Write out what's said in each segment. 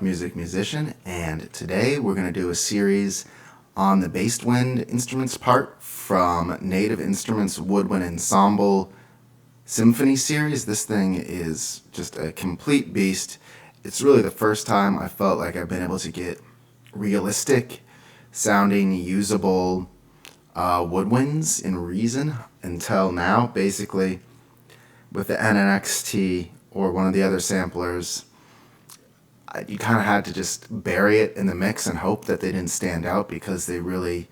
musician, and today we're going to do a series on the bass wind instruments part from Native Instruments Woodwind Ensemble Symphony series. This thing is just a complete beast. It's really the first time I felt like I've been able to get realistic sounding, usable woodwinds in Reason until now. Basically, with the NNXT or one of the other samplers, you kind of had to just bury it in the mix and hope that they didn't stand out because they really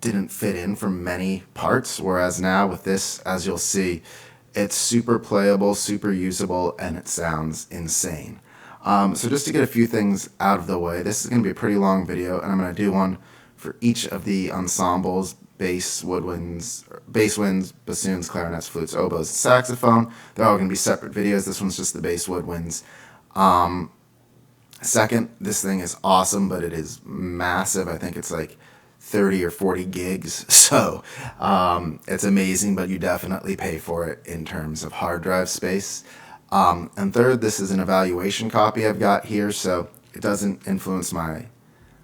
didn't fit in for many parts. Whereas now with this, as you'll see, it's super playable, super usable, and it sounds insane. So just to get a few things out of the way, this is going to be a pretty long video, and I'm going to do one for each of the ensembles: bass, woodwinds, bass winds, bassoons, clarinets, flutes, oboes, saxophone. They're all going to be separate videos. This one's just the bass woodwinds. Second, this thing is awesome, but it is massive. I think it's like 30 or 40 gigs. So it's amazing, but you definitely pay for it in terms of hard drive space. And third, this is an evaluation copy I've got here, so it doesn't influence my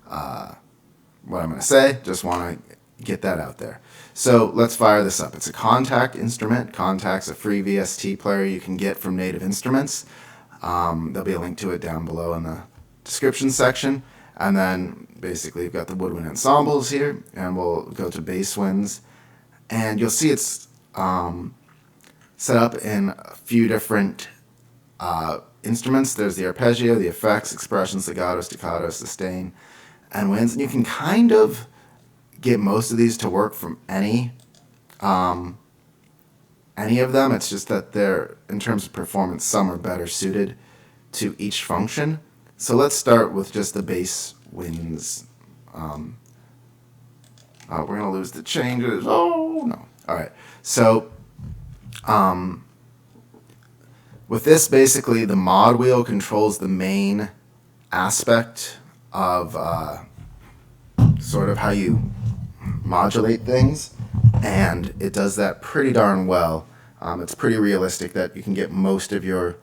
what I'm going to say. Just want to get that out there. So let's fire this up. It's a Kontakt instrument. Kontakt's a free VST player you can get from Native Instruments. There'll be a link to it down below in the description section. And then basically you've got the woodwind ensembles here, and we'll go to bass winds. And you'll see it's set up in a few different instruments. There's the arpeggio, the effects, expressions, legato, staccato, sustain, and winds. And you can kind of get most of these to work from any of them. It's just that they're, in terms of performance, some are better suited to each function. So let's start with just the bass winds. We're going to lose the changes. Oh, no. All right. So with this, basically, the mod wheel controls the main aspect of sort of how you modulate things, and it does that pretty darn well. It's pretty realistic that you can get most of your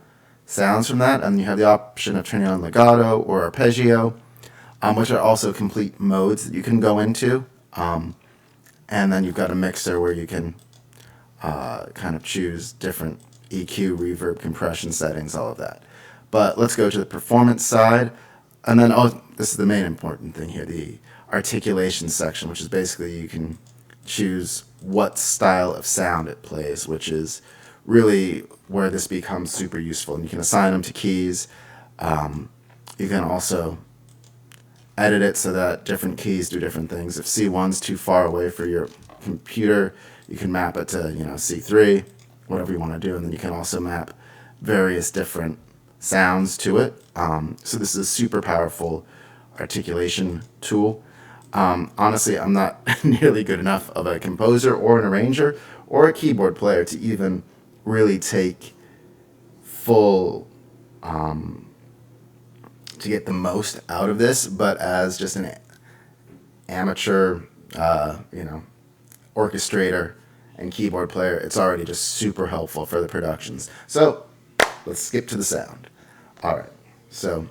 sounds from that, and you have the option of turning on legato or arpeggio, which are also complete modes that you can go into, and then you've got a mixer where you can kind of choose different EQ, reverb, compression settings, all of that. But let's go to the performance side, and then this is the main important thing here, the articulation section, which is basically you can choose what style of sound it plays, which is really where this becomes super useful. And you can assign them to keys. You can also edit it so that different keys do different things. If C1's too far away for your computer, you can map it to C3, whatever you want to do, and then you can also map various different sounds to it. So this is a super powerful articulation tool. Honestly, I'm not nearly good enough of a composer or an arranger or a keyboard player to even really take full, to get the most out of this, but as just an amateur, orchestrator and keyboard player, it's already just super helpful for the productions. So let's skip to the sound. All right, so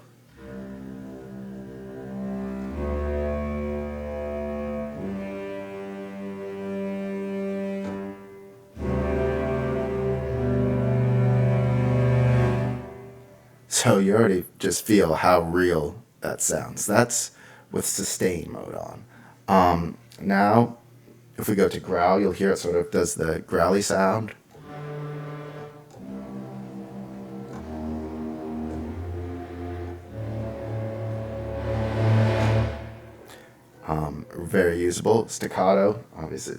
you already just feel how real that sounds. That's with sustain mode on. Now, if we go to growl, you'll hear it sort of does the growly sound. Very usable. Staccato, obviously.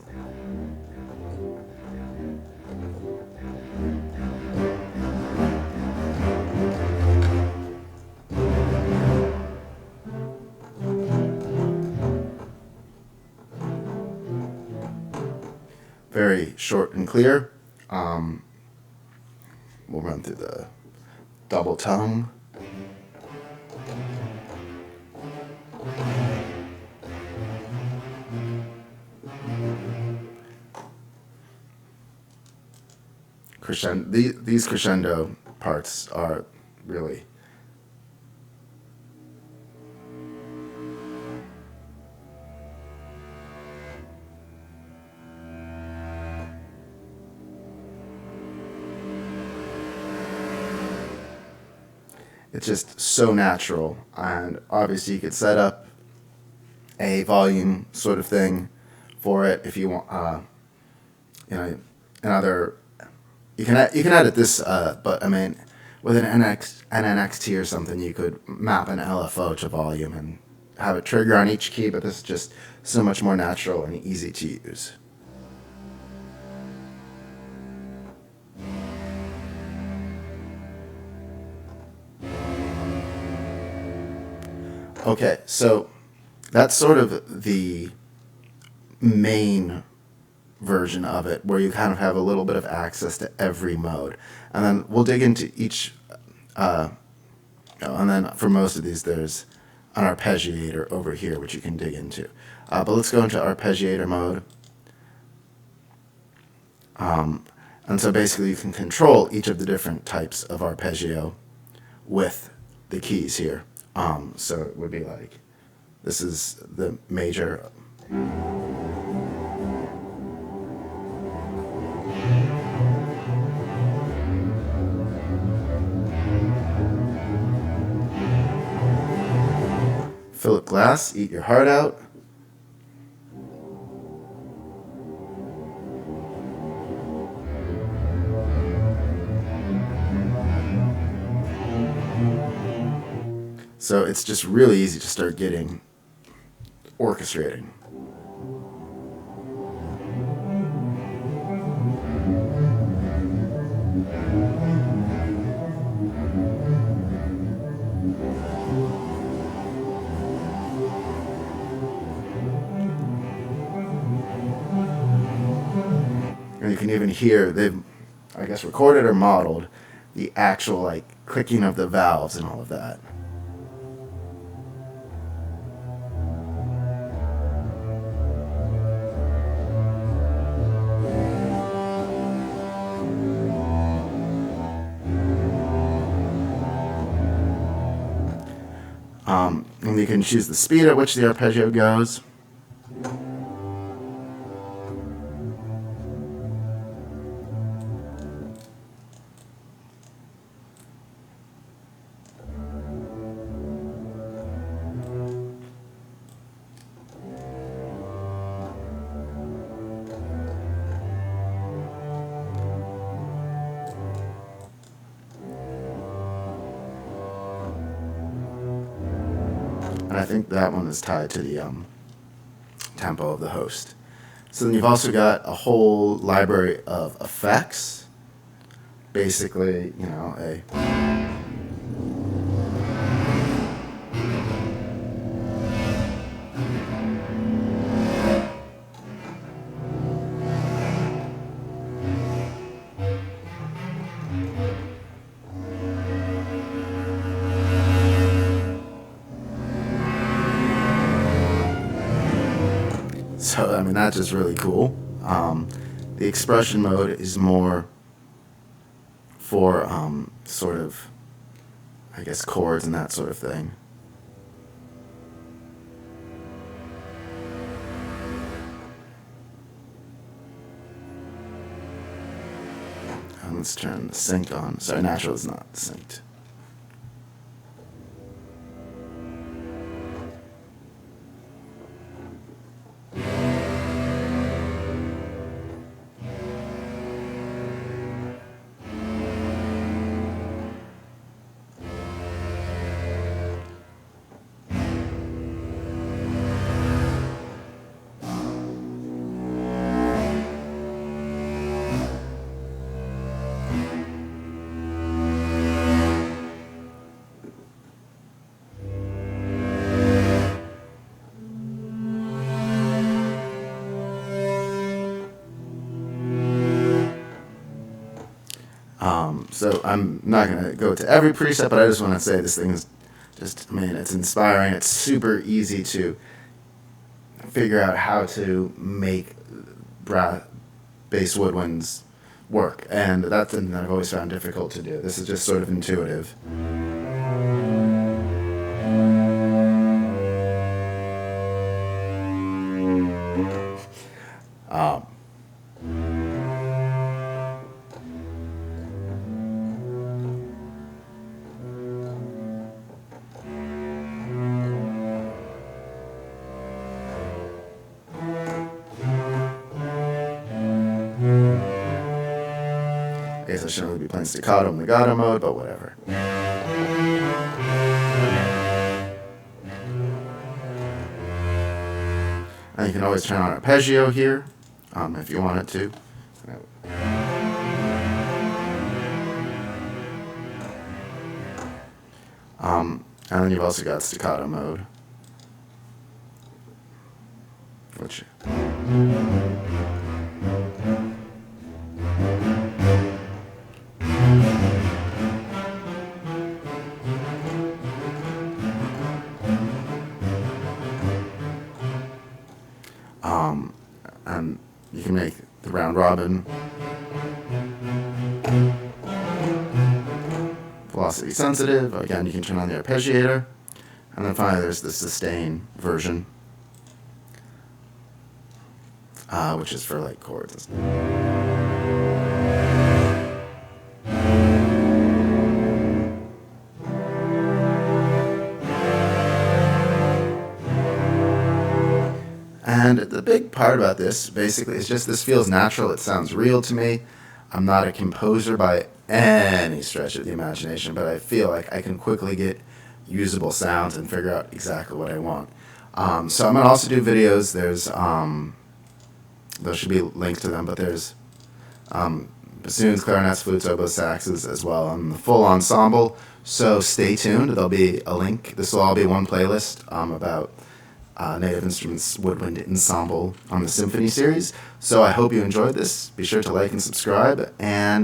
Very short and clear. We'll run through the double tongue. Crescendo. These crescendo parts are really It's just so natural. And obviously you could set up a volume sort of thing for it if you want, another, you can edit this, but I mean, with an NXT or something, you could map an LFO to volume and have it trigger on each key, but this is just so much more natural and easy to use. Okay, so that's sort of the main version of it, where you kind of have a little bit of access to every mode. And then we'll dig into each, and then for most of these, there's an arpeggiator over here, which you can dig into. But let's go into arpeggiator mode. And so basically you can control each of the different types of arpeggio with the keys here. So it would be like, this is the major. Philip Glass, Eat Your Heart Out. So it's just really easy to start getting orchestrating. And you can even hear, they've, I guess, recorded or modeled the actual like clicking of the valves and all of that. And you can choose the speed at which the arpeggio goes. And I think that one is tied to the tempo of the host. So then you've also got a whole library of effects. Basically, a So, I mean, that's just really cool. The expression mode is more for sort of, I guess, chords and that sort of thing. And let's turn the sync on. Sorry, natural is not synced. So I'm not going to go to every preset, but I just want to say this thing is just, man, it's inspiring. It's super easy to figure out how to make bass woodwinds work. And that's something that I've always found difficult to do. This is just sort of intuitive. guess I shouldn't really be playing staccato and legato mode, but whatever. And you can always turn on arpeggio here, if you wanted to. And then you've also got staccato mode, which and you can make the round robin velocity sensitive. Again, you can turn on the arpeggiator. And then finally there's the sustain version, which is for like chords. And the big part about this, basically, is just this feels natural. It sounds real to me. I'm not a composer by any stretch of the imagination, but I feel like I can quickly get usable sounds and figure out exactly what I want. So I'm going to also do videos. There's, there should be links to them, but there's bassoons, clarinets, flutes, oboes, saxes as well on the full ensemble. So stay tuned. There'll be a link. This will all be one playlist about Native Instruments Woodwind Ensemble on the Symphony series. So I hope you enjoyed this. Be sure to like and subscribe, and